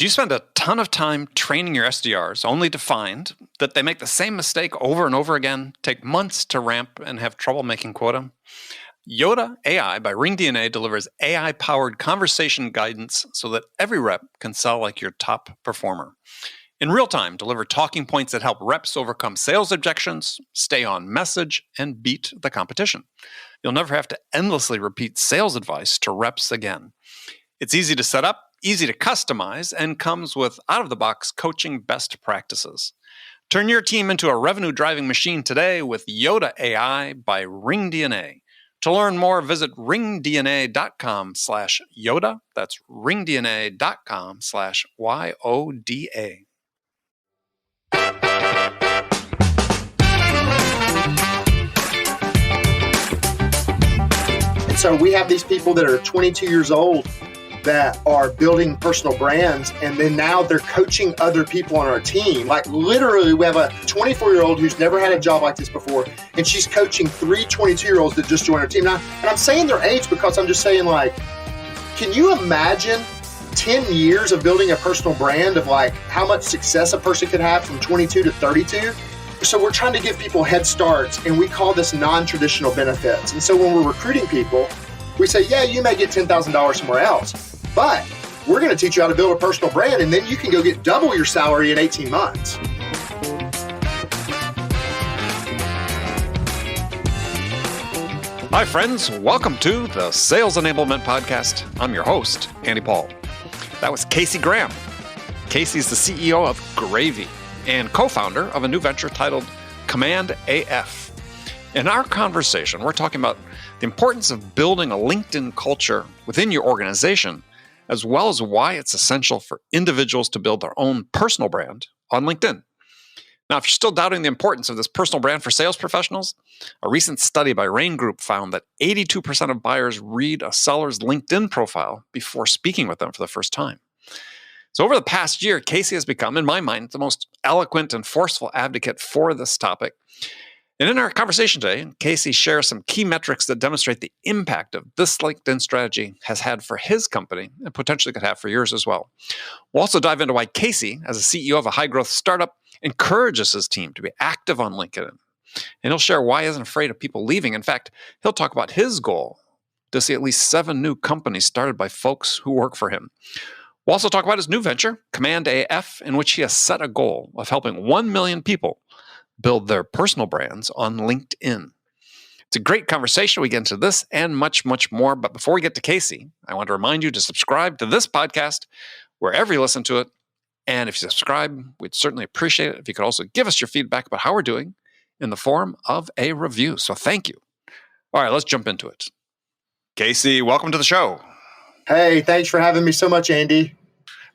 Do you spend a ton of time training your SDRs only to find that they make the same mistake over and over again, take months to ramp, and have trouble making quota? Yoda AI by RingDNA delivers AI-powered conversation guidance so that every rep can sell like your top performer. In real time, deliver talking points that help reps overcome sales objections, stay on message, and beat the competition. You'll never have to endlessly repeat sales advice to reps again. It's easy to set up, easy to customize, and comes with out-of-the-box coaching best practices. Turn your team into a revenue-driving machine today with Yoda AI by RingDNA. To learn more, visit ringdna.com/Yoda. That's ringdna.com/YODA. And so we have these people that are 22 years old that are building personal brands, and then now they're coaching other people on our team. Like literally, we have a 24-year-old who's never had a job like this before, and she's coaching 3 22-year-olds that just joined our team. Now, and I'm saying their age because I'm just saying, like, can you imagine 10 years of building a personal brand of like how much success a person could have from 22 to 32? So we're trying to give people head starts, and we call this non-traditional benefits. And so when we're recruiting people, we say, yeah, you may get $10,000 somewhere else, but we're going to teach you how to build a personal brand, and then you can go get double your salary in 18 months. Hi, friends. Welcome to the Sales Enablement Podcast. I'm your host, Andy Paul. That was Casey Graham. Casey's the CEO of Gravy and co-founder of a new venture titled Command AF. In our conversation, we're talking about the importance of building a LinkedIn culture within your organization, as well as why it's essential for individuals to build their own personal brand on LinkedIn. Now, if you're still doubting the importance of this personal brand for sales professionals, a recent study by Rain Group found that 82% of buyers read a seller's LinkedIn profile before speaking with them for the first time. So over the past year, Casey has become, in my mind, the most eloquent and forceful advocate for this topic. And in our conversation today, Casey shares some key metrics that demonstrate the impact of this LinkedIn strategy has had for his company and potentially could have for yours as well. We'll also dive into why Casey, as a CEO of a high-growth startup, encourages his team to be active on LinkedIn. And he'll share why he isn't afraid of people leaving. In fact, he'll talk about his goal to see at least 7 new companies started by folks who work for him. We'll also talk about his new venture, Command AF, in which he has set a goal of helping 1 million people build their personal brands on LinkedIn. It's a great conversation. We get into this and much, much more. But before we get to Casey, I want to remind you to subscribe to this podcast wherever you listen to it. And if you subscribe, we'd certainly appreciate it if you could also give us your feedback about how we're doing in the form of a review. So thank you. All right, let's jump into it. Casey, welcome to the show. Hey, thanks for having me so much, Andy.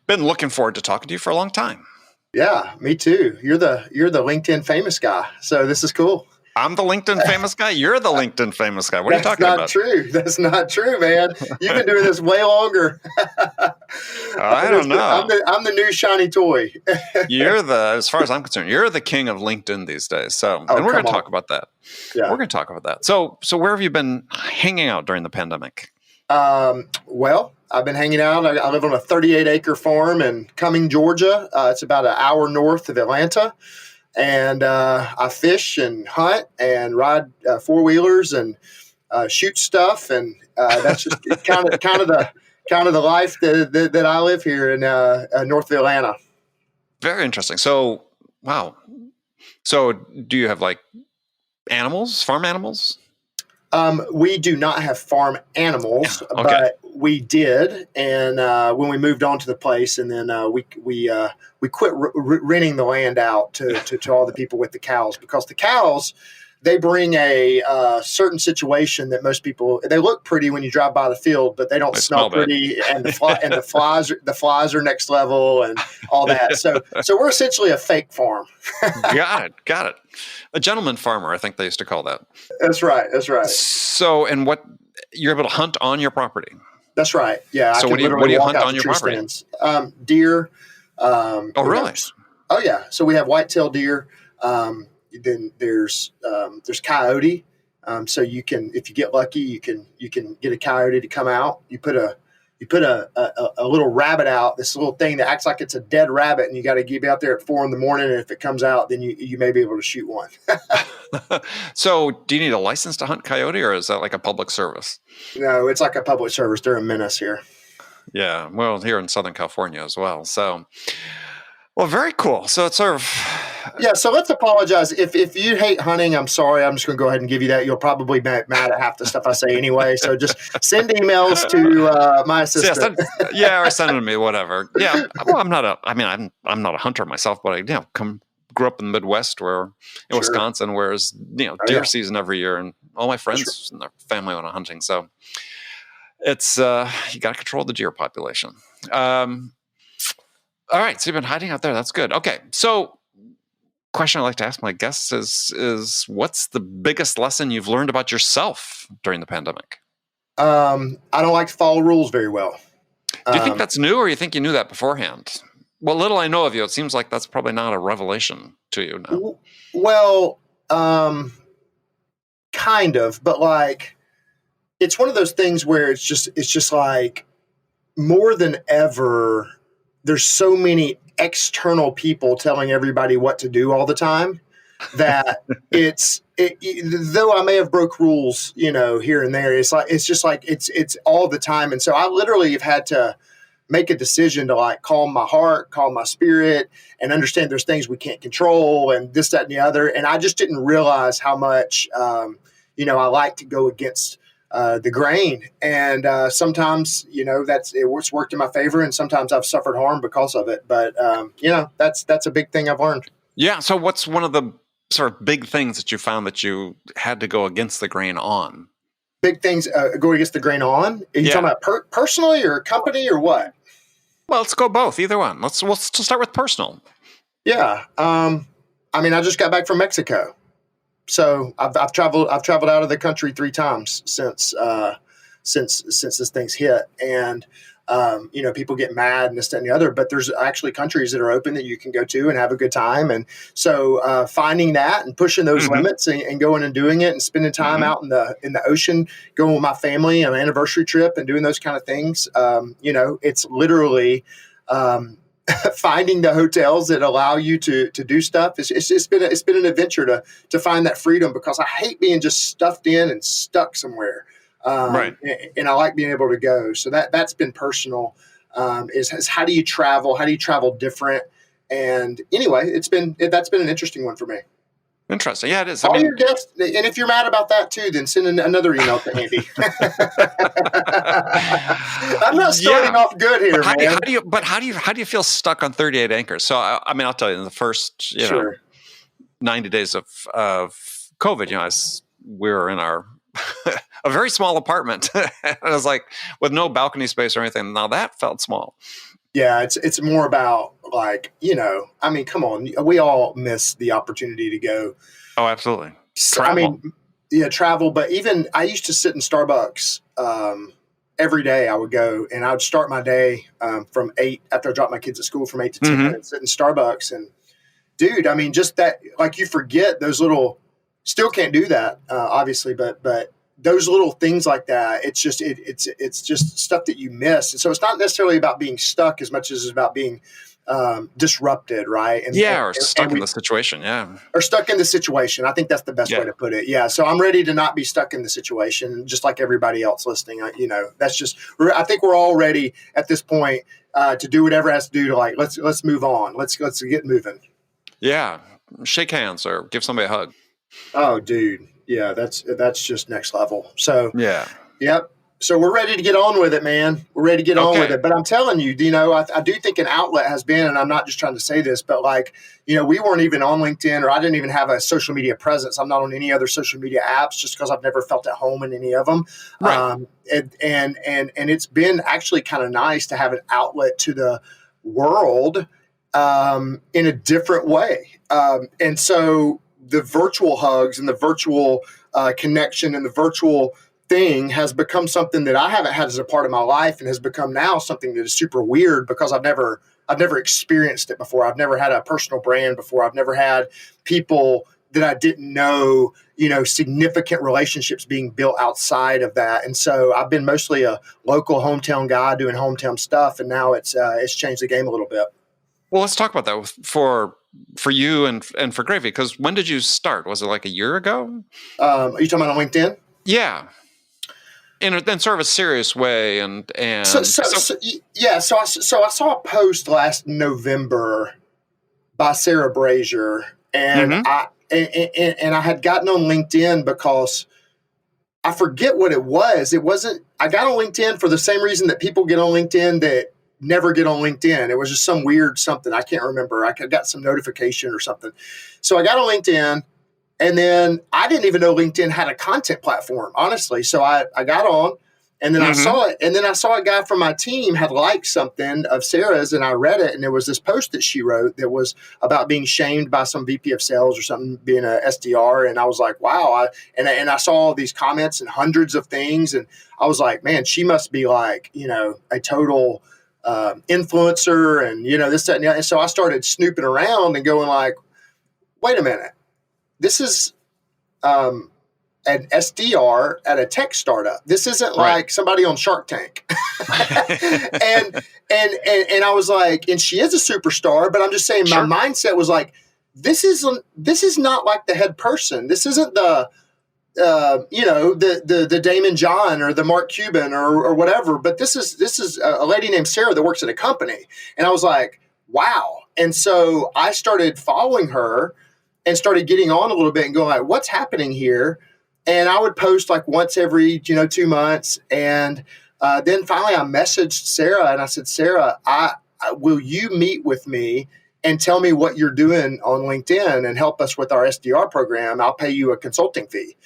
Been looking forward to talking to you for a long time. Yeah, me too. You're the LinkedIn famous guy, so this is cool. I'm the LinkedIn famous guy. You're the LinkedIn famous guy. What are you talking about? That's not true. That's not true, man. You've been doing this way longer. I don't know. I'm the new shiny toy. As far as I'm concerned, you're the king of LinkedIn these days. So, and we're going to talk about that. Yeah. We're going to talk about that. So where have you been hanging out during the pandemic? Well, I've been hanging out. I live on a 38-acre farm in Cumming, Georgia. It's about an hour north of Atlanta. And I fish and hunt and ride four-wheelers and shoot stuff. And that's just kind of the life that I live here in north of Atlanta. Very interesting. So, wow. So do you have like animals, farm animals? We do not have farm animals, Okay. but we did. And when we moved on to the place, and then we quit renting the land out to all the people with the cows, because the cows, they bring a certain situation that most people, they look pretty when you drive by the field, but they don't smell pretty, and the flies are next level and all that. So we're essentially a fake farm. Got it. A gentleman farmer, I think they used to call that. That's right. So, and what, you're able to hunt on your property? That's right. Yeah. So what do you hunt on your property? Deer. Oh, really? Oh, yeah. So we have white-tailed deer. Then there's coyote. So you can, if you get lucky, you can get a coyote to come out. You put a You put a little rabbit out, this little thing that acts like it's a dead rabbit, and you got to get out there at 4 a.m. And if it comes out, then you may be able to shoot one. So do you need a license to hunt coyote, or is that like a public service? No, it's like a public service. They're a menace here. Yeah. Well, here in Southern California as well. So, well, very cool. So it's sort of. Yeah, so let's apologize. If you hate hunting, I'm sorry. I'm just going to go ahead and give you that. You'll probably be mad at half the stuff I say anyway. So just send emails to my assistant. Or send them to me, whatever. Yeah. Well, I'm not a hunter myself, but I grew up in the Midwest, where in Wisconsin, where it's deer season every year, and all my friends and their family went hunting. So it's you got to control the deer population. All right, so you've been hiding out there. That's good. Okay, so question I like to ask my guests is what's the biggest lesson you've learned about yourself during the pandemic? I don't like to follow rules very well. Do you think that's new, or you think you knew that beforehand? What little I know of you, it seems like that's probably not a revelation to you now. Well, kind of, but like it's one of those things where it's just like more than ever, there's so many external people telling everybody what to do all the time that though I may have broke rules, here and there, it's just like it's all the time. And so I literally have had to make a decision to like calm my heart, calm my spirit, and understand there's things we can't control and this, that, and the other. And I just didn't realize how much, I like to go against the grain. And sometimes, it's worked in my favor, and sometimes I've suffered harm because of it. But, that's a big thing I've learned. Yeah. So what's one of the sort of big things that you found that you had to go against the grain on? Big things go against the grain on? Are you talking about personally or company or what? Well, let's go both. Either one. We'll start with personal. Yeah. I just got back from Mexico. So I've traveled out of the country 3 times since this thing's hit, and people get mad and this, that, and the other. But there's actually countries that are open that you can go to and have a good time, and so finding that and pushing those limits and going and doing it and spending time out in the ocean, going with my family on an anniversary trip and doing those kind of things. It's literally. Finding the hotels that allow you to do stuff. It's been an adventure to find that freedom, because I hate being just stuffed in and stuck somewhere. Right. And I like being able to go. So that's been personal. Is how do you travel? How do you travel different? And anyway, that's been an interesting one for me. Interesting. Yeah, it is. All your guests, and if you're mad about that too, then send another email to Andy. I'm not starting off good here, man. How do you feel stuck on 38 anchors? So I'll tell you, in the first 90 days of COVID, we were in our a very small apartment. I was like, with no balcony space or anything. Now that felt small. Yeah, it's more about like, come on. We all miss the opportunity to go. Oh, absolutely. Travel. Travel. But even I used to sit in Starbucks every day. I would go and I would start my day from 8 after I dropped my kids at school, from 8 to 10 and sit in Starbucks. And dude, just that, like, you forget those little, still can't do that, obviously, but those little things like that, it's just stuff that you miss. And so it's not necessarily about being stuck as much as it's about being disrupted, right? Or stuck in the situation, Or stuck in the situation. I think that's the best way to put it. Yeah, so I'm ready to not be stuck in the situation, just like everybody else listening. That's just, I think we're all ready at this point to do whatever it has to do to, like, let's move on. Let's get moving. Yeah, shake hands or give somebody a hug. Oh, dude. Yeah, that's just next level. So yep. So we're ready to get on with it, man. We're ready to get on with it. But I'm telling you, I do think an outlet has been, and I'm not just trying to say this, but like, we weren't even on LinkedIn, or I didn't even have a social media presence. I'm not on any other social media apps just because I've never felt at home in any of them. Right. And it's been actually kind of nice to have an outlet to the world in a different way. And so the virtual hugs and the virtual connection and the virtual thing has become something that I haven't had as a part of my life, and has become now something that is super weird because I've never experienced it before. I've never had a personal brand before. I've never had people that I didn't know, significant relationships being built outside of that. And so I've been mostly a local hometown guy doing hometown stuff. And now it's changed the game a little bit. Well, let's talk about that for you and for Gravy, because when did you start? Was it like a year ago? Are you talking about on LinkedIn? Yeah. In sort of a serious way, So I saw a post last November by Sarah Brazier, and I had gotten on LinkedIn because I forget what it was. I got on LinkedIn for the same reason that people get on LinkedIn that never get on LinkedIn. It was just some weird something. I can't remember. I got some notification or something. So I got on LinkedIn. And then I didn't even know LinkedIn had a content platform, honestly. So I got on, and then I saw it. And then I saw a guy from my team had liked something of Sarah's, and I read it. And there was this post that she wrote that was about being shamed by some VP of sales or something, being a SDR. And I was like, wow. And I saw all these comments and hundreds of things. And I was like, man, she must be like, a total influencer and, this, that, and that. And so I started snooping around and going like, wait a minute. This is an SDR at a tech startup. This isn't like somebody on Shark Tank. and I was like, and she is a superstar, but I'm just saying my mindset was like, this is not like the head person. This isn't the Damon John or the Mark Cuban or whatever, but this is a lady named Sarah that works at a company. And I was like, wow. And so I started following her and started getting on a little bit and going like, what's happening here? And I would post like once every, 2 months. And then finally I messaged Sarah and I said, Sarah, will you meet with me and tell me what you're doing on LinkedIn and help us with our SDR program? I'll pay you a consulting fee.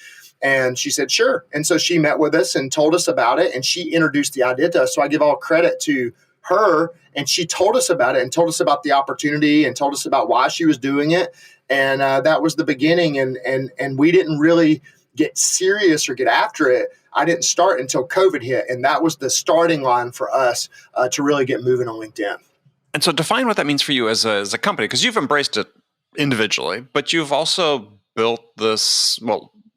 And she said, sure. And so she met with us and told us about it. And she introduced the idea to us. So I give all credit to her. And she told us about it and told us about the opportunity and told us about why she was doing it. And that was the beginning. And we didn't really get serious or get after it. I didn't start until COVID hit. And that was the starting line for us to really get moving on LinkedIn. And so define what that means for you as a company, because you've embraced it individually, but you've also built this,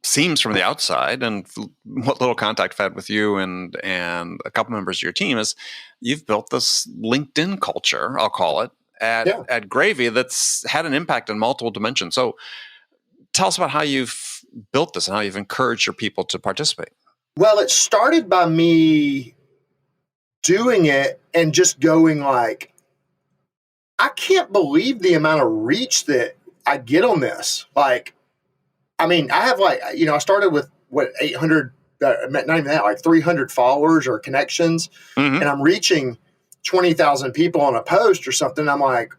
seems from the outside, and what little contact I've had with you and a couple members of your team is you've built this LinkedIn culture, I'll call it, at Gravy that's had an impact in multiple dimensions. So tell us about how you've built this and how you've encouraged your people to participate. Well, it started by me doing it and just going like, I can't believe the amount of reach that I get on this. Like, I mean, I have I started with 800, not even that, like 300 followers or connections, and I'm reaching 20,000 people on a post or something. I'm like,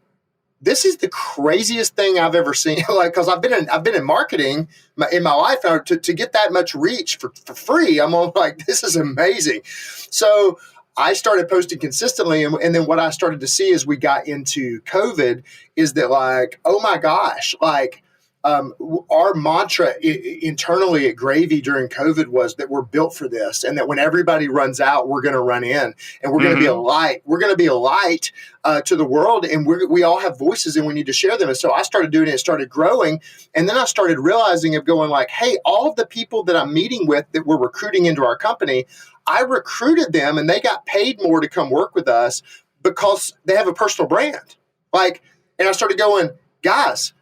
this is the craziest thing I've ever seen. Like, because I've been in marketing in my life now to get that much reach for free. I'm all like, this is amazing. So I started posting consistently. And then what I started to see as we got into COVID is that like, oh my gosh, like, our mantra internally at Gravy during COVID was that we're built for this, and that when everybody runs out, we're going to run in, and we're going to be a light. We're going to be a light to the world, and we all have voices, and we need to share them. And so I started doing it, started growing, and then I started realizing of going like, hey, all of the people that I'm meeting with that we're recruiting into our company, I recruited them, and they got paid more to come work with us because they have a personal brand. Like, and I started going, guys,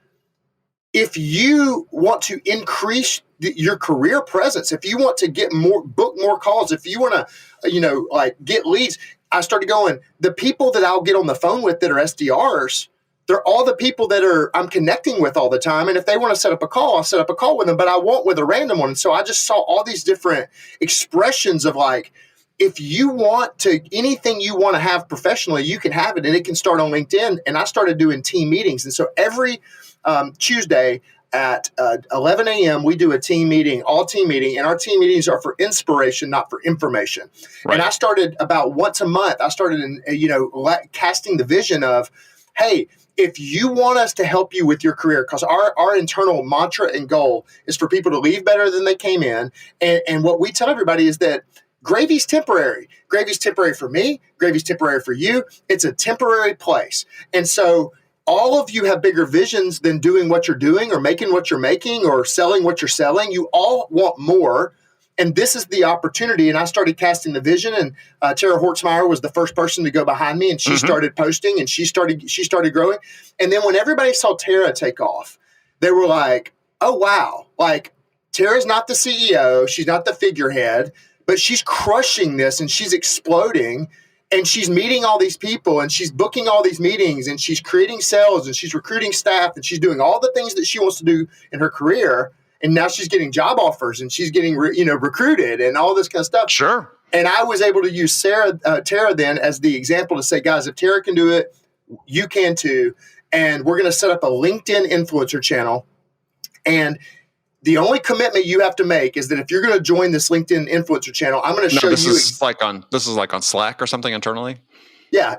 if you want to increase your career presence, if you want to book more calls, if you want to, get leads, I started going, the people that I'll get on the phone with that are SDRs, they're all the people that I'm connecting with all the time. And if they want to set up a call, I'll set up a call with them, but I won't with a random one. And so I just saw all these different expressions of like, if you want to, anything you want to have professionally, you can have it, and it can start on LinkedIn. And I started doing team meetings. And so every Tuesday at 11 a.m., we do a team meeting, all team meeting, and our team meetings are for inspiration, not for information. Right. And I started about once a month, I started casting the vision of, hey, if you want us to help you with your career, because our internal mantra and goal is for people to leave better than they came in. And what we tell everybody is that Gravy's temporary. Gravy's temporary for me. Gravy's temporary for you. It's a temporary place. And so all of you have bigger visions than doing what you're doing or making what you're making or selling what you're selling. You all want more. And this is the opportunity. And I started casting the vision, and Tara Hortzmeyer was the first person to go behind me, and she started posting, and she started growing. And then when everybody saw Tara take off, they were like, oh, wow, like Tara's not the CEO. She's not the figurehead, but she's crushing this and she's exploding. And she's meeting all these people and she's booking all these meetings and she's creating sales and she's recruiting staff and she's doing all the things that she wants to do in her career. And now she's getting job offers and she's getting, recruited and all this kind of stuff. Sure. And I was able to use Tara then as the example to say, guys, if Tara can do it, you can too. And we're going to set up a LinkedIn influencer channel. And the only commitment you have to make is that if you're going to join this LinkedIn influencer channel, I'm going to show you. This is like on Slack or something internally. Yeah.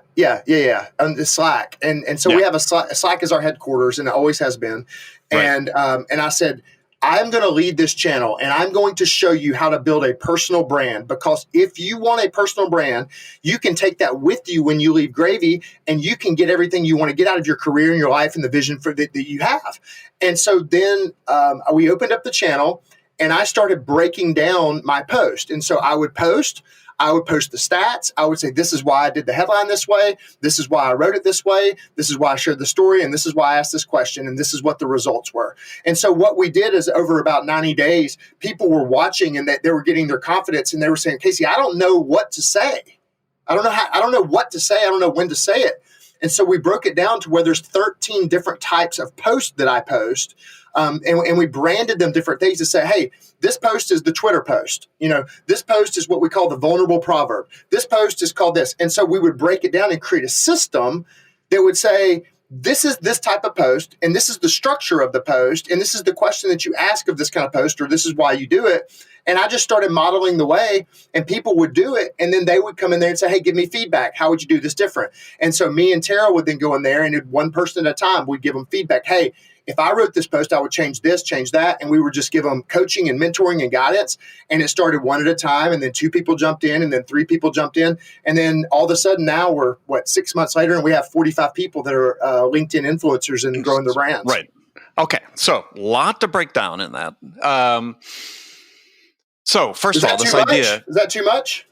On the Slack, and so we have a Slack is our headquarters, and it always has been. Right. And I said, I'm going to lead this channel, and I'm going to show you how to build a personal brand, because if you want a personal brand, you can take that with you when you leave Gravy, and you can get everything you want to get out of your career and your life and the vision that you have. And so then we opened up the channel, and I started breaking down my post. And so I would post the stats. I would say, this is why I did the headline this way. This is why I wrote it this way. This is why I shared the story. And this is why I asked this question. And this is what the results were. And so what we did is over about 90 days, people were watching and they were getting their confidence, and they were saying, Casey, I don't know what to say. I don't know what to say. I don't know when to say it. And so we broke it down to where there's 13 different types of posts that I post. And we branded them different things to say, hey, this post is the Twitter post. This post is what we call the vulnerable proverb. This post is called this. And so we would break it down and create a system that would say, this is this type of post, and this is the structure of the post, and this is the question that you ask of this kind of post, or this is why you do it. And I just started modeling the way, and people would do it, and then they would come in there and say, hey, give me feedback. How would you do this different? And so me and Tara would then go in there, and one person at a time, we'd give them feedback. Hey, if I wrote this post, I would change this, change that. And we would just give them coaching and mentoring and guidance. And it started one at a time. And then 2 people jumped in, and then 3 people jumped in. And then all of a sudden now we're 6 months later, and we have 45 people that are LinkedIn influencers and growing their brands. Right. Okay. So a lot to break down in that. So first of all, this idea. Is that too much?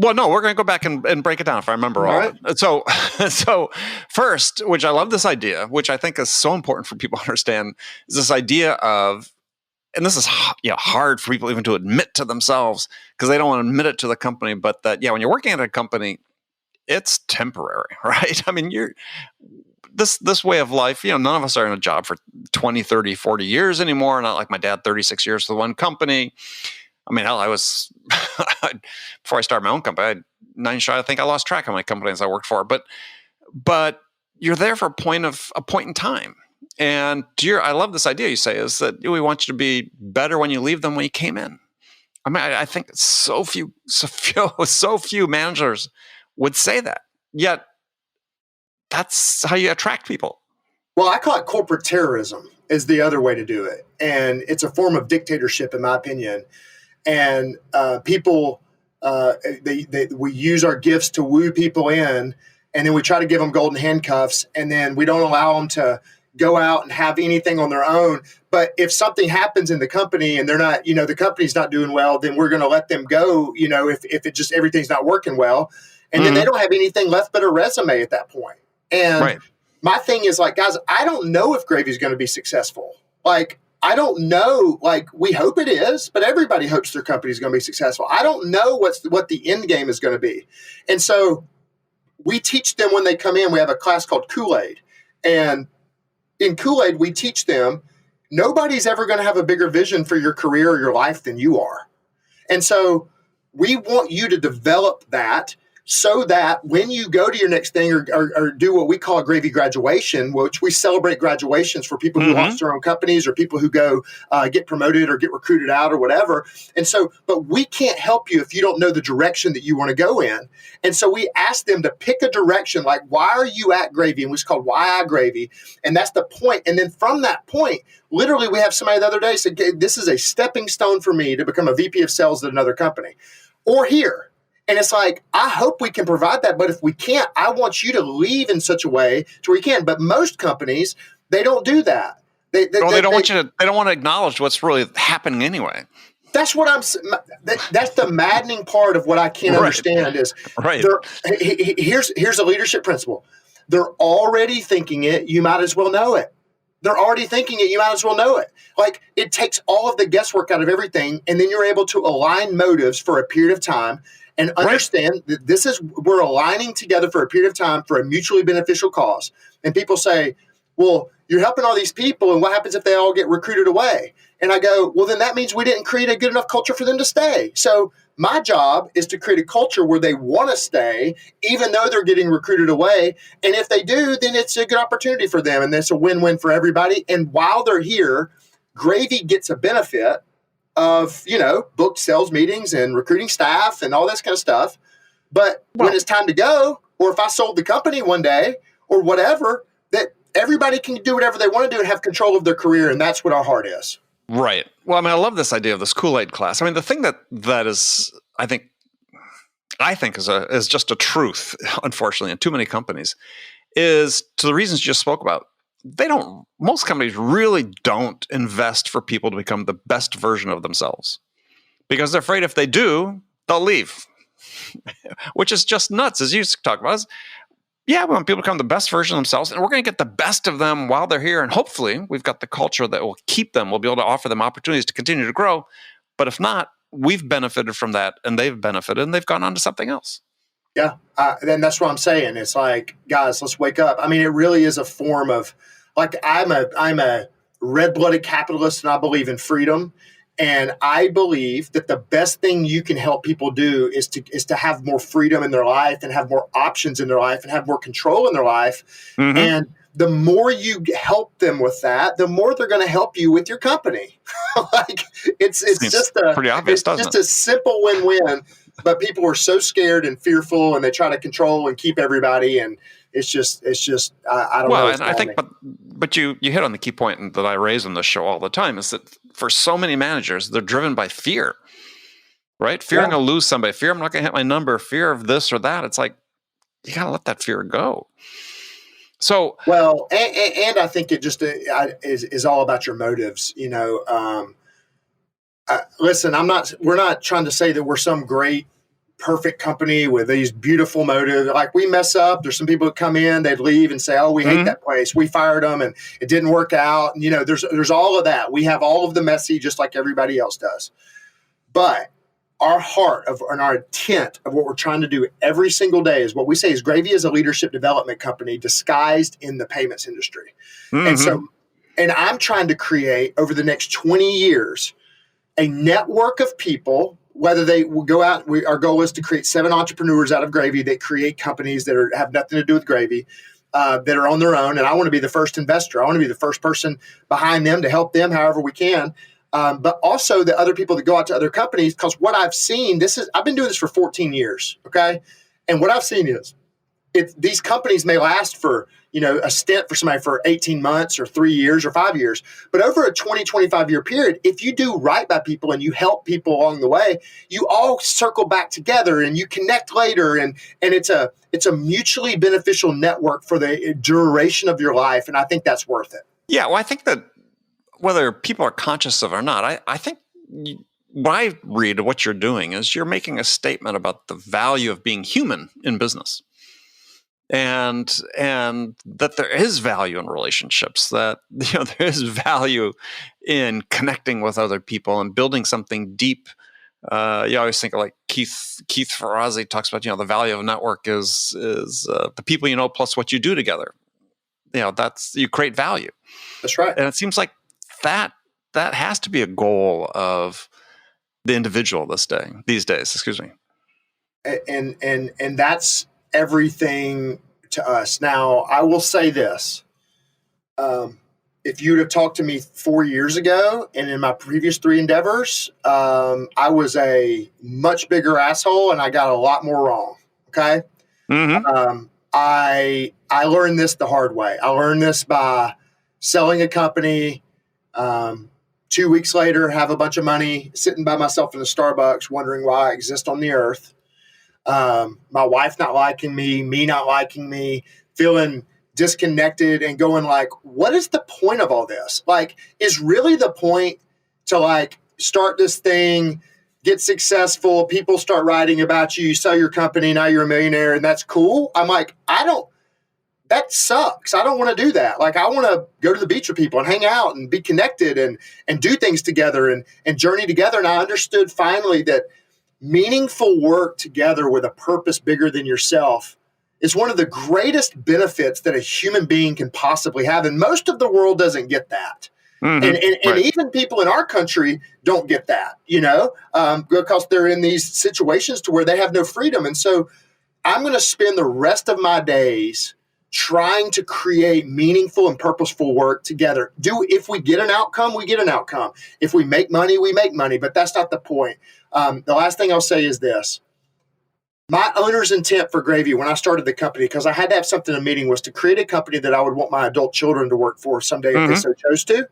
Well, no, we're going to go back and break it down if I remember all of it. So first, which I love this idea, which I think is so important for people to understand, is this idea of, and this is hard for people even to admit to themselves because they don't want to admit it to the company, but that, when you're working at a company, it's temporary, right? I mean, this way of life, none of us are in a job for 20, 30, 40 years anymore. Not like my dad, 36 years for one company. I mean, hell, I was, before I started my own company, I had 9 shots. I think I lost track of my companies I worked for. But you're there for a point in time. And I love this idea you say is that we want you to be better when you leave than when you came in. I mean, I think so few managers would say that. Yet, that's how you attract people. Well, I call it corporate terrorism is the other way to do it. And it's a form of dictatorship, in my opinion. And people, we use our gifts to woo people in, and then we try to give them golden handcuffs, and then we don't allow them to go out and have anything on their own. But if something happens in the company and they're not, the company's not doing well, then we're going to let them go, if it just everything's not working well. And then they don't have anything left but a resume at that point. And my thing is guys, I don't know if Gravy's going to be successful. I don't know, we hope it is, but everybody hopes their company is going to be successful. I don't know what the end game is going to be. And so we teach them when they come in, we have a class called Kool-Aid. And in Kool-Aid, we teach them nobody's ever going to have a bigger vision for your career or your life than you are. And so we want you to develop that so that when you go to your next thing or do what we call a Gravy graduation, which we celebrate graduations for people who launch their own companies or people who go get promoted or get recruited out or whatever. And so, but we can't help you if you don't know the direction that you want to go in. And so we ask them to pick a direction, like, why are you at Gravy? And it's called Why I Gravy. And that's the point. And then from that point, literally we have somebody the other day say, this is a stepping stone for me to become a VP of sales at another company or here. And it's like, I hope we can provide that. But if we can't, I want you to leave in such a way to where you can. But most companies, they don't do that. They don't want to acknowledge what's really happening anyway. That's what that's the maddening part of what I can't understand is here's a leadership principle. They're already thinking it. You might as well know it. They're already thinking it. You might as well know it. Like, it takes all of the guesswork out of everything. And then you're able to align motives for a period of time and understand that we're aligning together for a period of time for a mutually beneficial cause. And people say, well, you're helping all these people, and what happens if they all get recruited away? And I go, well, then that means we didn't create a good enough culture for them to stay. So my job is to create a culture where they want to stay, even though they're getting recruited away. And if they do, then it's a good opportunity for them, and it's a win-win for everybody. And while they're here, Gravy gets a benefit of, booked sales meetings and recruiting staff and all this kind of stuff. But when it's time to go, or if I sold the company one day or whatever, that everybody can do whatever they want to do and have control of their career. And that's what our heart is. Right. Well, I mean, I love this idea of this Kool-Aid class. I mean, the thing that is, I think is just a truth, unfortunately, in too many companies, is to the reasons you just spoke about. Most companies really don't invest for people to become the best version of themselves, because they're afraid if they do, they'll leave, which is just nuts, as you talk about. We want people to become the best version of themselves, and we're going to get the best of them while they're here. And hopefully we've got the culture that will keep them. We'll be able to offer them opportunities to continue to grow. But if not, we've benefited from that, and they've benefited, and they've gone on to something else. Yeah. Then that's what I'm saying. It's like, guys, let's wake up. I mean, it really is a form of, like, I'm a red-blooded capitalist, and I believe in freedom. And I believe that the best thing you can help people do is to have more freedom in their life, and have more options in their life, and have more control in their life. Mm-hmm. And the more you help them with that, the more they're going to help you with your company. Like, it's just pretty obvious, just a simple win-win. But people are so scared and fearful, and they try to control and keep everybody. And it's just I don't know. Well, and I think, but you hit on the key point that I raise on this show all the time, is that for so many managers, they're driven by fear, right? Fear I'm going to lose somebody, fear I'm not going to hit my number, fear of this or that. It's like, you got to let that fear go. So, well, and I think it just is all about your motives. Listen, we're not trying to say that we're some great, perfect company with these beautiful motives. Like, we mess up. There's some people that come in, they'd leave and say, oh, we hate that place. We fired them and it didn't work out. And, there's all of that. We have all of the messy, just like everybody else does. But our heart and our intent of what we're trying to do every single day is what we say is Gravy is a leadership development company disguised in the payments industry. Mm-hmm. And I'm trying to create over the next 20 years a network of people, whether they will go out. Our goal is to create 7 entrepreneurs out of Gravy that create companies that have nothing to do with Gravy, that are on their own. And I want to be the first investor. I want to be the first person behind them to help them however we can. But also the other people that go out to other companies, because what I've seen, I've been doing this for 14 years. Okay. And what I've seen is these companies may last for, a stint for somebody for 18 months or 3 years or 5 years. But over a 20, 25-year period, if you do right by people and you help people along the way, you all circle back together and you connect later. And it's a mutually beneficial network for the duration of your life. And I think that's worth it. Yeah. Well, I think that whether people are conscious of it or not, I think what I read of what you're doing is you're making a statement about the value of being human in business. And that there is value in relationships, that there is value in connecting with other people and building something deep. You always think of, like, Keith Ferrazzi talks about, the value of a network is the people you know plus what you do together. That's, you create value. That's right. And it seems like that has to be a goal of the individual these days. Excuse me. And that's everything to us. Now, I will say this. If you'd have talked to me 4 years ago and in my previous 3 endeavors, I was a much bigger asshole and I got a lot more wrong. Okay. Mm-hmm. I learned this the hard way. I learned this by selling a company. 2 weeks later, have a bunch of money, sitting by myself in the Starbucks, wondering why I exist on the earth. my wife not liking me not liking me, feeling disconnected and going like, what is the point of all this? Like, is really the point to like start this thing, get successful, people start writing about you, you sell your company, now you're a millionaire and that's cool? I'm like, that sucks. I don't want to do that. Like, I want to go to the beach with people and hang out and be connected and do things together and journey together. And I understood finally that meaningful work together with a purpose bigger than yourself is one of the greatest benefits that a human being can possibly have. And most of the world doesn't get that. Mm-hmm. And even people in our country don't get that, because they're in these situations to where they have no freedom. And so I'm going to spend the rest of my days trying to create meaningful and purposeful work together. If we get an outcome, we get an outcome. If we make money, we make money, but that's not the point. The last thing I'll say is this. My owner's intent for Gravy when I started the company, because I had to have something in a meeting, was to create a company that I would want my adult children to work for someday if they so chose to.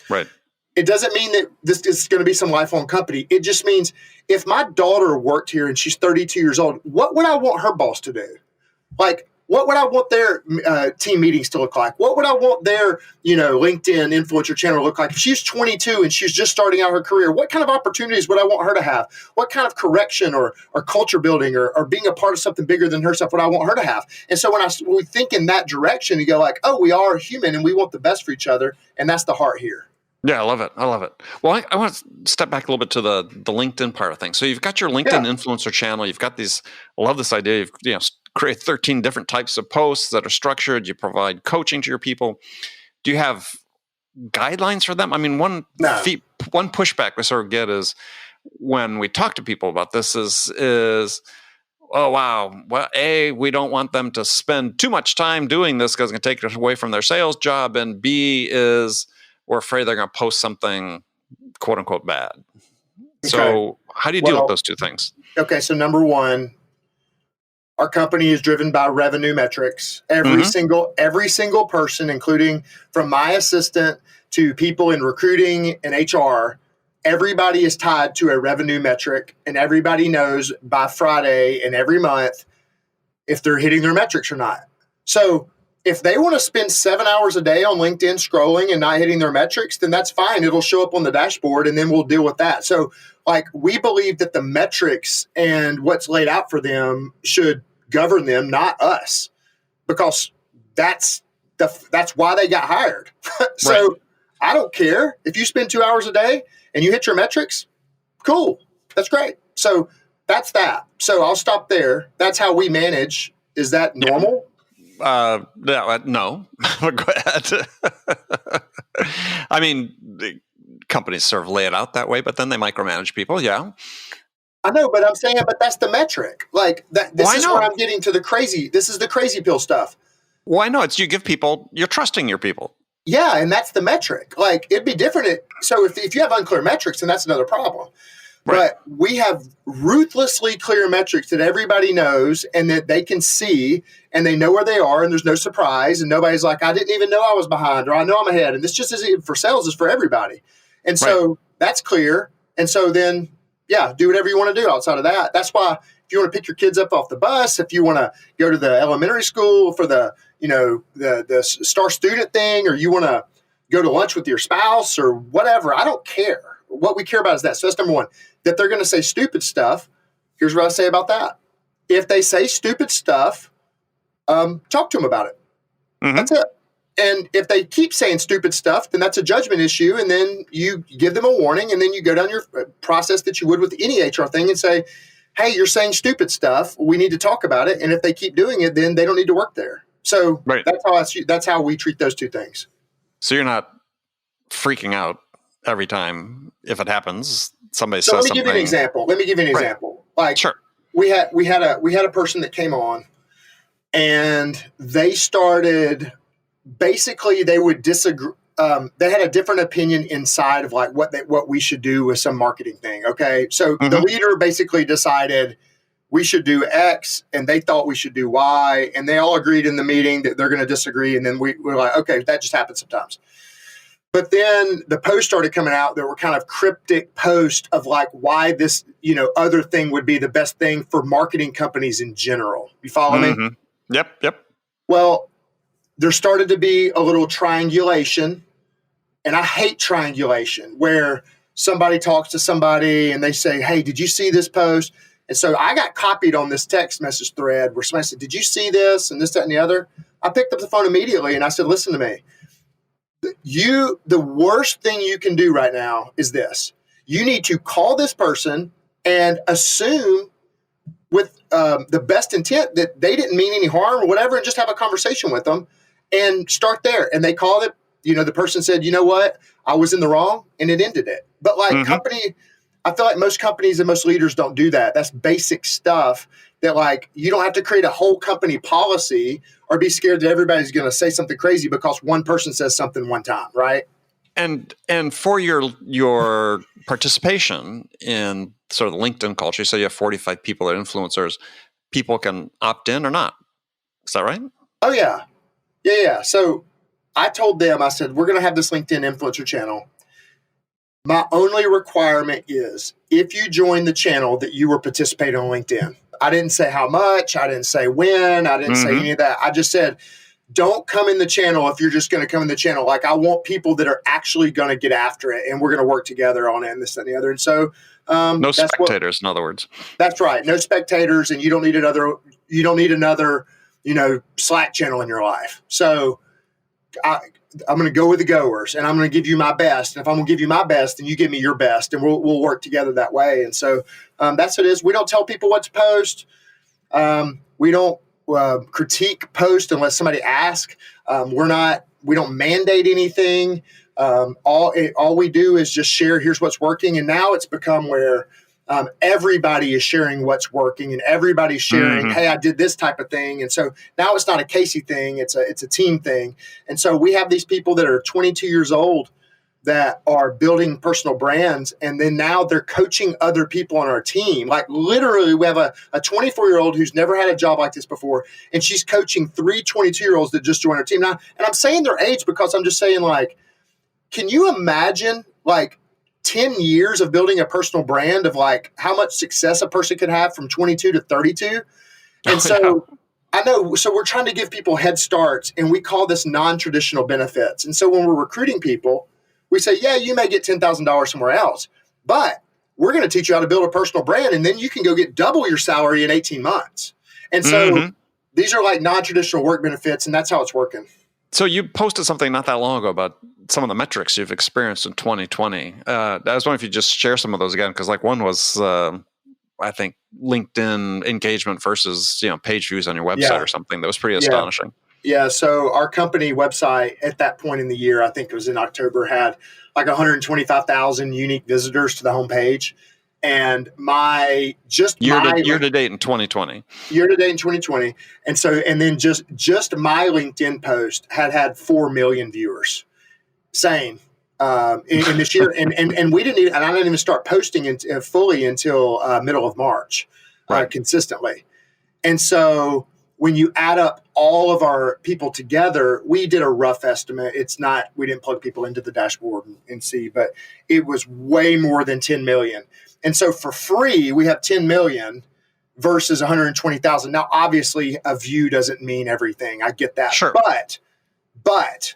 Right. It doesn't mean that this is going to be some lifelong company. It just means if my daughter worked here and she's 32 years old, what would I want her boss to do? Like, what would I want their team meetings to look like? What would I want their, LinkedIn influencer channel to look like? If she's 22 and she's just starting out her career, what kind of opportunities would I want her to have? What kind of correction or culture building or being a part of something bigger than herself would I want her to have? And so when we think in that direction, you go like, oh, we are human and we want the best for each other. And that's the heart here. Yeah, I love it. Well, I want to step back a little bit to the LinkedIn part of things. So you've got your LinkedIn influencer channel. You've got these. I love this idea. You've create 13 different types of posts that are structured. You provide coaching to your people. Do you have guidelines for them? I mean, one pushback we sort of get is when we talk to people about this is oh, wow. Well, A, we don't want them to spend too much time doing this because it's going to take it away from their sales job. And B is we're afraid they're going to post something quote unquote bad. Okay. So how do you deal with those two things? Okay. So number one, our company is driven by revenue metrics. Every single person, including from my assistant to people in recruiting and HR, everybody is tied to a revenue metric, and everybody knows by Friday and every month if they're hitting their metrics or not. So if they want to spend 7 hours a day on LinkedIn scrolling and not hitting their metrics, then that's fine. It'll show up on the dashboard and then we'll deal with that. So we believe that the metrics and what's laid out for them should govern them, not us, because that's why they got hired. So right. I don't care if you spend 2 hours a day and you hit your metrics. Cool. That's great. So that's that. So I'll stop there. That's how we manage. Is that normal? No. Go ahead. I mean, the companies sort of lay it out that way, but then they micromanage people. Yeah. I know, but I'm saying, but that's the metric. Like that. This is where I'm getting to the crazy. This is the crazy pill stuff. Well, I know it's you're trusting your people. Yeah, and that's the metric. Like it'd be different. So if you have unclear metrics, then that's another problem. Right. But we have ruthlessly clear metrics that everybody knows and that they can see and they know where they are and there's no surprise and nobody's like, I didn't even know I was behind or I know I'm ahead. And this just isn't for sales, it's for everybody. And so that's clear. And so then, do whatever you want to do outside of that. That's why if you want to pick your kids up off the bus, if you want to go to the elementary school for the star student thing, or you want to go to lunch with your spouse or whatever, I don't care. What we care about is that. So that's number one. That they're going to say stupid stuff. Here's what I say about that. If they say stupid stuff, talk to them about it. Mm-hmm. That's it. And if they keep saying stupid stuff, then that's a judgment issue. And then you give them a warning and then you go down your process that you would with any HR thing and say, hey, you're saying stupid stuff. We need to talk about it. And if they keep doing it, then they don't need to work there. So that's how we treat those two things. So you're not freaking out every time if it happens, somebody says something. Let me give you an example. Like sure. we had a person that came on and they started basically they would disagree. They had a different opinion inside of like what we should do with some marketing thing. Okay. So the leader basically decided we should do X and they thought we should do Y, and they all agreed in the meeting that they're going to disagree. And then we're like, okay, that just happens sometimes. But then the posts started coming out that were kind of cryptic posts of like why this, other thing would be the best thing for marketing companies in general. You follow me? Yep. Well, there started to be a little triangulation, and I hate triangulation, where somebody talks to somebody and they say, hey, did you see this post? And so I got copied on this text message thread where somebody said, did you see this and this, that, and the other? I picked up the phone immediately and I said, listen to me. The worst thing you can do right now is this. You need to call this person and assume with the best intent that they didn't mean any harm or whatever, and just have a conversation with them and start there. And they called it, the person said, you know what, I was in the wrong, and it ended it. But like I feel like most companies and most leaders don't do that. That's basic stuff that like you don't have to create a whole company policy or be scared that everybody's going to say something crazy because one person says something one time, right? And for your participation in sort of the LinkedIn culture, so you have 45 people that are influencers, people can opt in or not. Is that right? Oh, yeah. Yeah. So I told them, I said, we're going to have this LinkedIn influencer channel. My only requirement is if you join the channel that you were participating on LinkedIn. I didn't say how much. I didn't say when. I didn't say any of that. I just said, don't come in the channel if you're just going to come in the channel. Like, I want people that are actually going to get after it, and we're going to work together on it and this and the other. And so, no spectators, in other words. That's right. No spectators, and you don't need another, Slack channel in your life. So I'm going to go with the goers, and I'm going to give you my best. And if I'm going to give you my best, then you give me your best, and we'll work together that way. And so that's what it is. We don't tell people what to post. We don't critique post unless somebody asks. We don't mandate anything. All we do is just share, here's what's working. And now it's become where everybody is sharing what's working, and everybody's sharing, hey, I did this type of thing. And so now it's not a Casey thing, it's a team thing. And so we have these people that are 22 years old that are building personal brands, and then now they're coaching other people on our team. Like, literally, we have a 24-year-old who's never had a job like this before, and she's coaching 3 22-year-olds that just joined our team. Now, and I'm saying their age because I'm just saying, like, can you imagine, like, 10 years of building a personal brand of, like, how much success a person could have from 22 to 32? And so I know, so we're trying to give people head starts, and we call this non-traditional benefits. And so when we're recruiting people, we say, yeah, you may get $10,000 somewhere else, but we're going to teach you how to build a personal brand, and then you can go get double your salary in 18 months. And so these are like non-traditional work benefits, and that's how it's working. So you posted something not that long ago about some of the metrics you've experienced in 2020. I was wondering if you just share some of those again, because like one was, I think, LinkedIn engagement versus page views on your website or something. That was pretty astonishing. Yeah, so our company website at that point in the year, I think it was in October, had like 125,000 unique visitors to the homepage. And year to date in 2020. Year to date in 2020. And then just my LinkedIn post had 4 million viewers. Same. In this year. And we didn't even, and I didn't even start posting fully until middle of March, consistently. And so when you add up all of our people together, we did a rough estimate. We didn't plug people into the dashboard and see, but it was way more than 10 million. And so for free, we have 10 million versus 120,000. Now, obviously, a view doesn't mean everything. I get that. Sure. But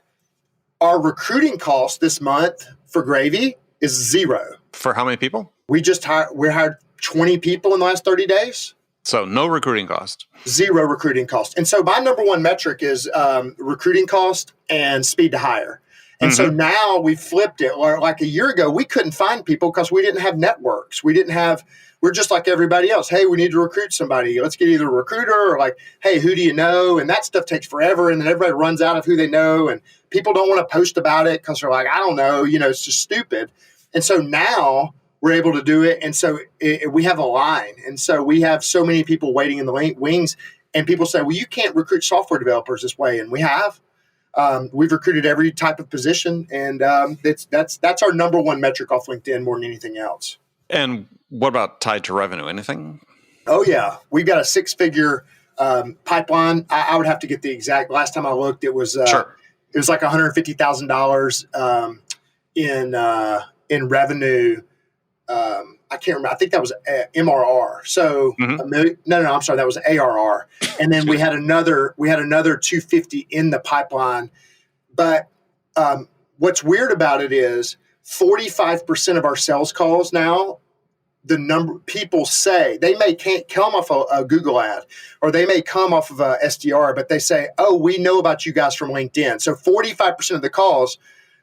our recruiting cost this month for Gravy is 0. For how many people? We hired 20 people in the last 30 days. So no recruiting cost. 0 recruiting cost. And so my number one metric is recruiting cost and speed to hire. And so now we flipped it. Or like a year ago, we couldn't find people because we didn't have networks. We're just like everybody else. Hey, we need to recruit somebody. Let's get either a recruiter or like, hey, who do you know? And that stuff takes forever. And then everybody runs out of who they know. And people don't want to post about it because they're like, I don't know, it's just stupid. And so now we're able to do it. And so we have a line. And so we have so many people waiting in the wings. And people say, well, you can't recruit software developers this way. And we have. We've recruited every type of position. And that's our number one metric off LinkedIn more than anything else. And what about tied to revenue? Anything? Oh, yeah. We've got a 6-figure pipeline. I would have to get the exact. Last time I looked, it was Sure. It was like $150,000 in revenue I can't remember. I think that was MRR. So no, I'm sorry, that was ARR. And then we had another 250 in the pipeline. But what's weird about it is 45% of our sales calls now, the number people say they can't come off a Google ad or they may come off of a SDR, but they say, "Oh, we know about you guys from LinkedIn." So 45% of the calls,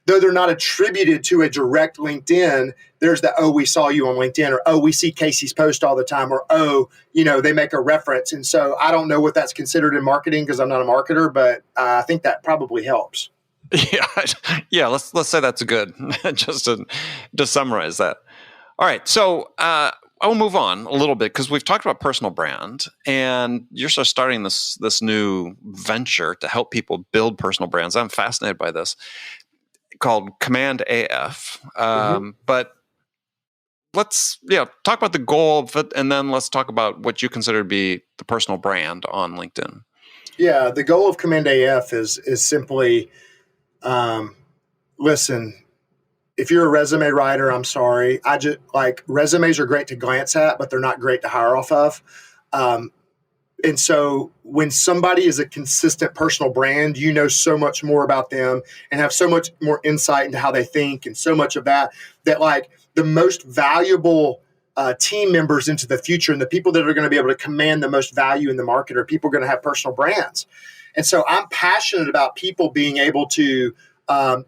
though they're not attributed to a direct LinkedIn, there's the, "Oh, we saw you on LinkedIn," or, "Oh, we see Casey's post all the time," or, "Oh, they make a reference." And so I don't know what that's considered in marketing because I'm not a marketer, but I think that probably helps. Yeah. Let's say that's good. Just to summarize that. All right, so I'll move on a little bit because we've talked about personal brand, and you're sort of starting this new venture to help people build personal brands. I'm fascinated by this, called Command AF. But let's talk about the goal of it, and then let's talk about what you consider to be the personal brand on LinkedIn. Yeah, the goal of Command AF is simply, listen. If you're a resume writer, I'm sorry. I just resumes are great to glance at, but they're not great to hire off of. And so when somebody is a consistent personal brand, you know so much more about them and have so much more insight into how they think and so much of that the most valuable team members into the future and the people that are going to be able to command the most value in the market are people going to have personal brands. And so I'm passionate about people being able to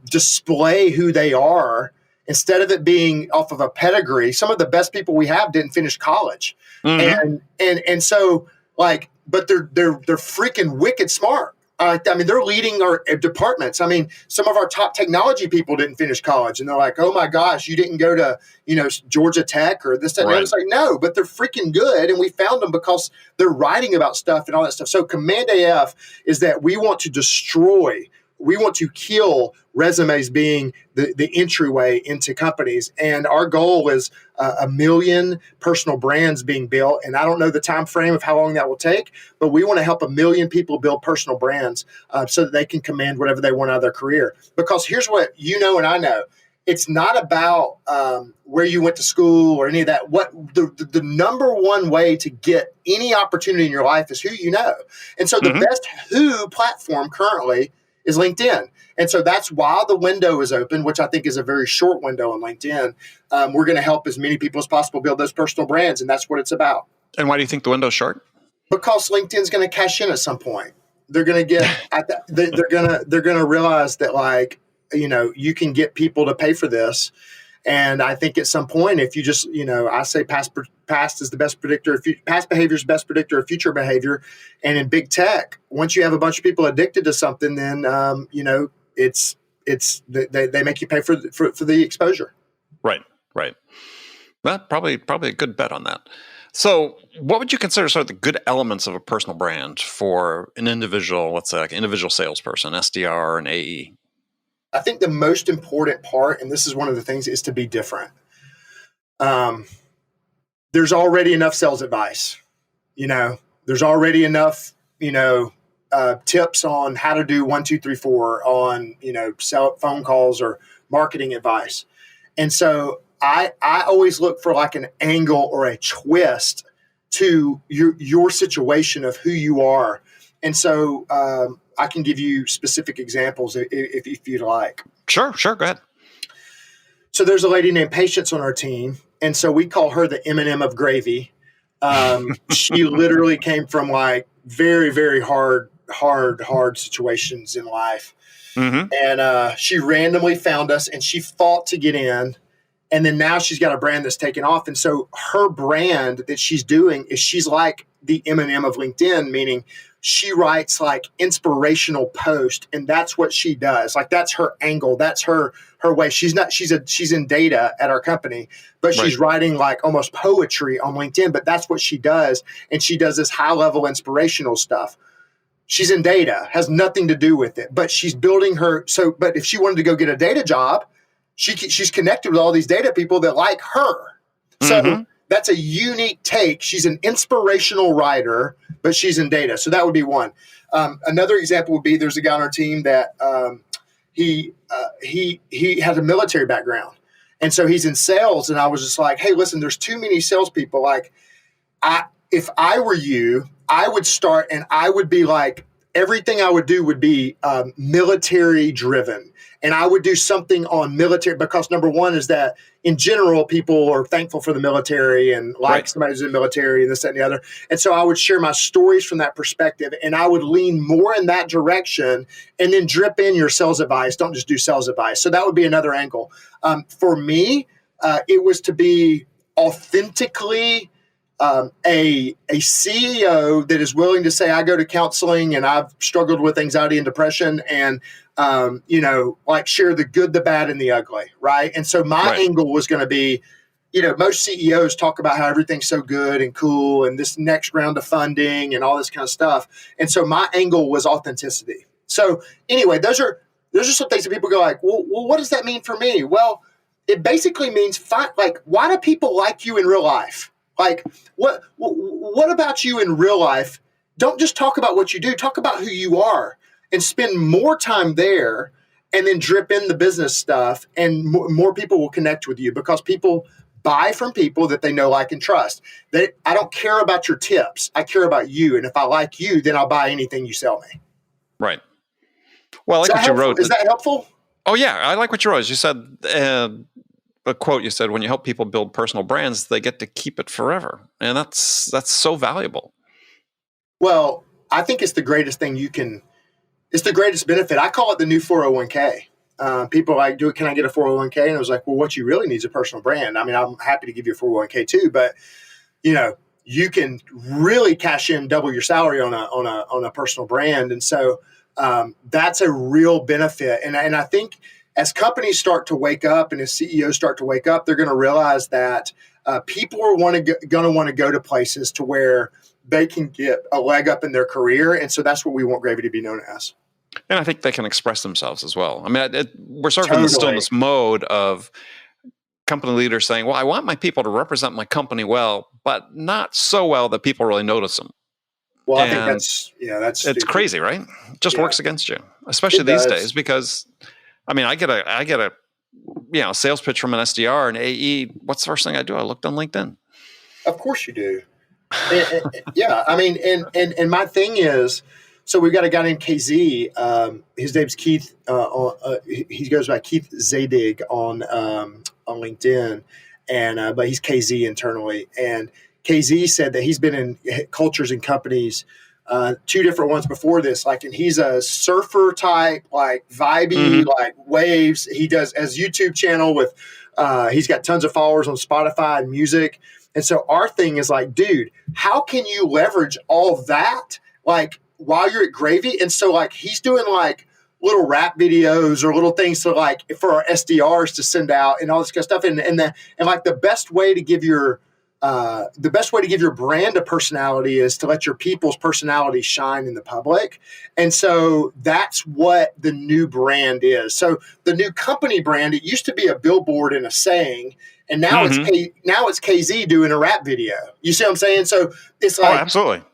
display who they are instead of it being off of a pedigree. Some of the best people we have didn't finish college, and so but they're freaking wicked smart. They're leading our departments. Some of our top technology people didn't finish college, and they're like, "Oh my gosh, you didn't go to Georgia Tech or this, that." Right. And it's like, no, but they're freaking good, and we found them because they're writing about stuff and all that stuff. So Command AF is that we want to kill resumes being the entryway into companies. And our goal is 1 million personal brands being built. And I don't know the time frame of how long that will take, but we want to help 1 million people build personal brands so that they can command whatever they want out of their career. Because here's what you know and I know. It's not about where you went to school or any of that. What the number one way to get any opportunity in your life is who you know. And so the best who platform currently is LinkedIn. And so that's why the window is open, which I think is a very short window on LinkedIn. We're going to help as many people as possible build those personal brands, and that's what it's about. And why do you think the window's short? Because LinkedIn's going to cash in at some point. They're going to get they're going to realize that you can get people to pay for this. And I think at some point, if you just, I say past is the best predictor, past behavior is the best predictor of future behavior. And in big tech, once you have a bunch of people addicted to something, then, they make you pay for the exposure. Right. Well, probably a good bet on that. So what would you consider sort of the good elements of a personal brand for an individual, let's say like an individual salesperson, SDR and AE? I think the most important part, and this is one of the things, is to be different. There's already enough sales advice. There's already enough, tips on how to do 1, 2, 3, 4 on, sell phone calls or marketing advice. And so I always look for like an angle or a twist to your situation of who you are. And so I can give you specific examples if you'd like. Sure. Go ahead. So there's a lady named Patience on our team. And so we call her the M&M of gravy. She literally came from like very, very hard situations in life. And she randomly found us and she fought to get in. And then now she's got a brand that's taken off. And so her brand that she's doing is she's like the M&M of LinkedIn, meaning she writes like inspirational posts, and that's what she does. Like that's her angle. That's her way. She's in data at our company, but she's writing like almost poetry on LinkedIn, but that's what she does. And she does this high level inspirational stuff. She's in data, has nothing to do with it, but she's building but if she wanted to go get a data job, she's connected with all these data people that like her. So that's a unique take. She's an inspirational writer, but she's in data. So that would be one. Another example would be there's a guy on our team that he has a military background. And so he's in sales. And I was just like, hey, listen, there's too many salespeople. Like, if I were you, I would start and I would be like, everything I would do would be military driven. And I would do something on military because number one is that in general, people are thankful for the military and like somebody who's in the military and this, that, and the other. And so I would share my stories from that perspective and I would lean more in that direction and then drip in your sales advice. Don't just do sales advice. So that would be another angle. For me, it was to be authentically a CEO that is willing to say, I go to counseling and I've struggled with anxiety and depression and, like share the good, the bad, and the ugly. Right. And so my angle was going to be, most CEOs talk about how everything's so good and cool and this next round of funding and all this kind of stuff. And so my angle was authenticity. So anyway, those are some things that people go like, well, what does that mean for me? Well, it basically means why do people like you in real life? Like, what about you in real life? Don't just talk about what you do. Talk about who you are and spend more time there and then drip in the business stuff and more people will connect with you because people buy from people that they know, like, and trust. I don't care about your tips. I care about you. And if I like you, then I'll buy anything you sell me. Right. Well, I like what you wrote. Is that helpful? Oh, yeah. I like what you wrote. You said, a quote you said, when you help people build personal brands, they get to keep it forever. And that's so valuable. Well, I think it's the greatest thing it's the greatest benefit. I call it the new 401k. People are like, can I get a 401k? And I was like, well, what you really need is a personal brand. I mean, I'm happy to give you a 401k too, but you can really cash in double your salary on a personal brand. And so that's a real benefit. And I think as companies start to wake up and as CEOs start to wake up, they're going to realize that people are going to want to go to places to where they can get a leg up in their career. And so that's what we want Gravy to be known as. And I think they can express themselves as well. I mean, we're sort of still in this mode of company leaders saying, well, I want my people to represent my company well, but not so well that people really notice them. Well, I think that's it's crazy, right? It just works against you, especially these days, because I mean, I get a sales pitch from an SDR and AE. What's the first thing I do? I looked on LinkedIn. Of course you do. Yeah. I mean, and my thing is, so we've got a guy named KZ. His name's Keith. He goes by Keith Zadig on LinkedIn, and but he's KZ internally. And KZ said that he's been in cultures and companies, two different ones before this. Like, and he's a surfer type, like vibey, like waves. He does as YouTube channel with. He's got tons of followers on Spotify and music. And so our thing is like, dude, how can you leverage all that, like, while you're at Gravy? And so, like, he's doing, like, little rap videos or little things to, like, for our SDRs to send out and all this kind of stuff. And like, the best way to give your brand a personality is to let your people's personality shine in the public. And so that's what the new brand is. So the new company brand, it used to be a billboard and a saying, and now it's KZ doing a rap video. You see what I'm saying? So it's like, absolutely.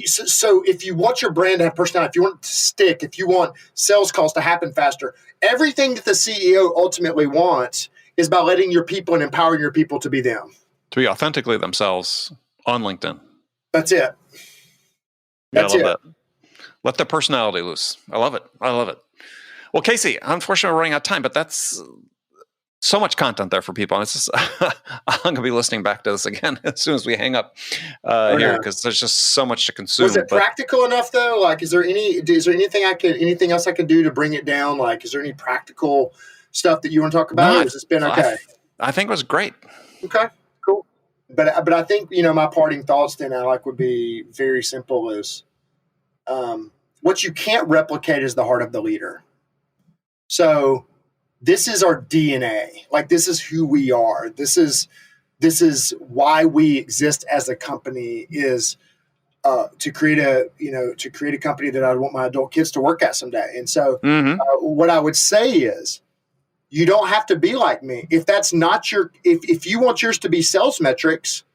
So if you want your brand to have personality, if you want it to stick, if you want sales calls to happen faster, everything that the CEO ultimately wants is by letting your people and empowering your people to be them. To be authentically themselves on LinkedIn. That's it. That's it. That. Let their personality loose. I love it. Well, Casey, unfortunately, we're running out of time, but that's so much content there for people. And it's just, I'm going to be listening back to this again as soon as we hang up here, because there's just so much to consume. Was it practical enough though? Like, is there anything else I can do to bring it down? Like, is there any practical stuff that you want to talk about? Or has this been okay? I think it was great. Okay. Cool. But I think, my parting thoughts then, Alec, would be very simple is what you can't replicate is the heart of the leader. So this is our DNA. Like, this is who we are. This is why we exist as a company is to create a company that I want my adult kids to work at someday. And so what I would say is, you don't have to be like me. If that's not if you want yours to be sales metrics,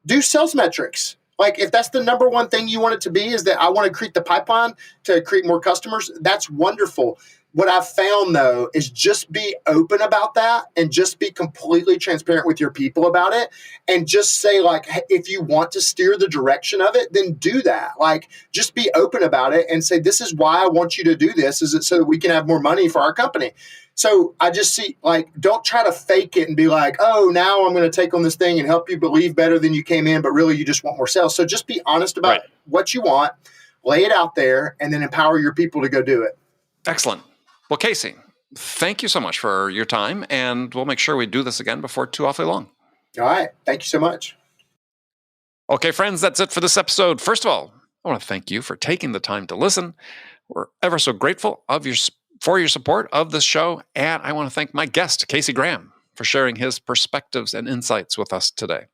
do sales metrics. Like, if that's the number one thing you want it to be, is that I want to create the pipeline to create more customers, that's wonderful. What I've found, though, is just be open about that and just be completely transparent with your people about it. And just say, like, hey, if you want to steer the direction of it, then do that. Like, just be open about it and say, this is why I want you to do this. Is it so that we can have more money for our company? So I just see, like, don't try to fake it and be like, oh, now I'm going to take on this thing and help you believe better than you came in, but really you just want more sales. So just be honest about what you want, lay it out there, and then empower your people to go do it. Excellent. Well, Casey, thank you so much for your time, and we'll make sure we do this again before too awfully long. All right. Thank you so much. Okay, friends, that's it for this episode. First of all, I want to thank you for taking the time to listen. We're ever so grateful for your support of this show, and I want to thank my guest, Casey Graham, for sharing his perspectives and insights with us today.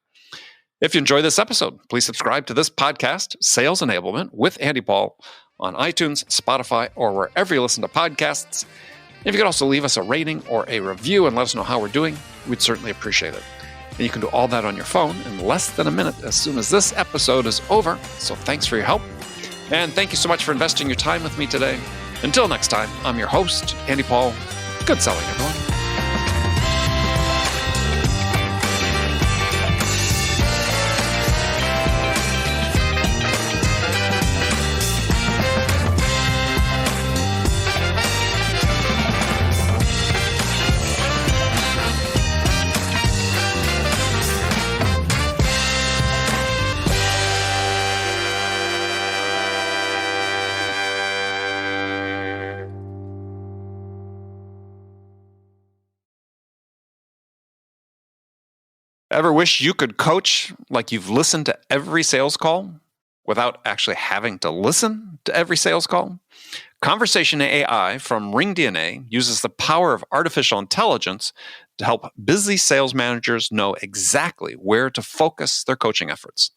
If you enjoyed this episode, please subscribe to this podcast, Sales Enablement with Andy Paul, on iTunes, Spotify, or wherever you listen to podcasts. If you could also leave us a rating or a review and let us know how we're doing, we'd certainly appreciate it. And you can do all that on your phone in less than a minute as soon as this episode is over. So thanks for your help. And thank you so much for investing your time with me today. Until next time, I'm your host, Andy Paul. Good selling, everyone. Ever wish you could coach like you've listened to every sales call without actually having to listen to every sales call? Conversation AI from RingDNA uses the power of artificial intelligence to help busy sales managers know exactly where to focus their coaching efforts.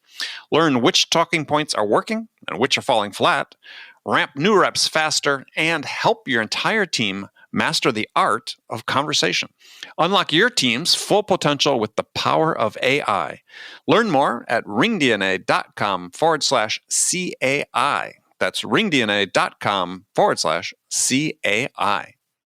Learn which talking points are working and which are falling flat, ramp new reps faster, and help your entire team master the art of conversation. Unlock your team's full potential with the power of AI. Learn more at ringdna.com/CAI. That's ringdna.com/CAI.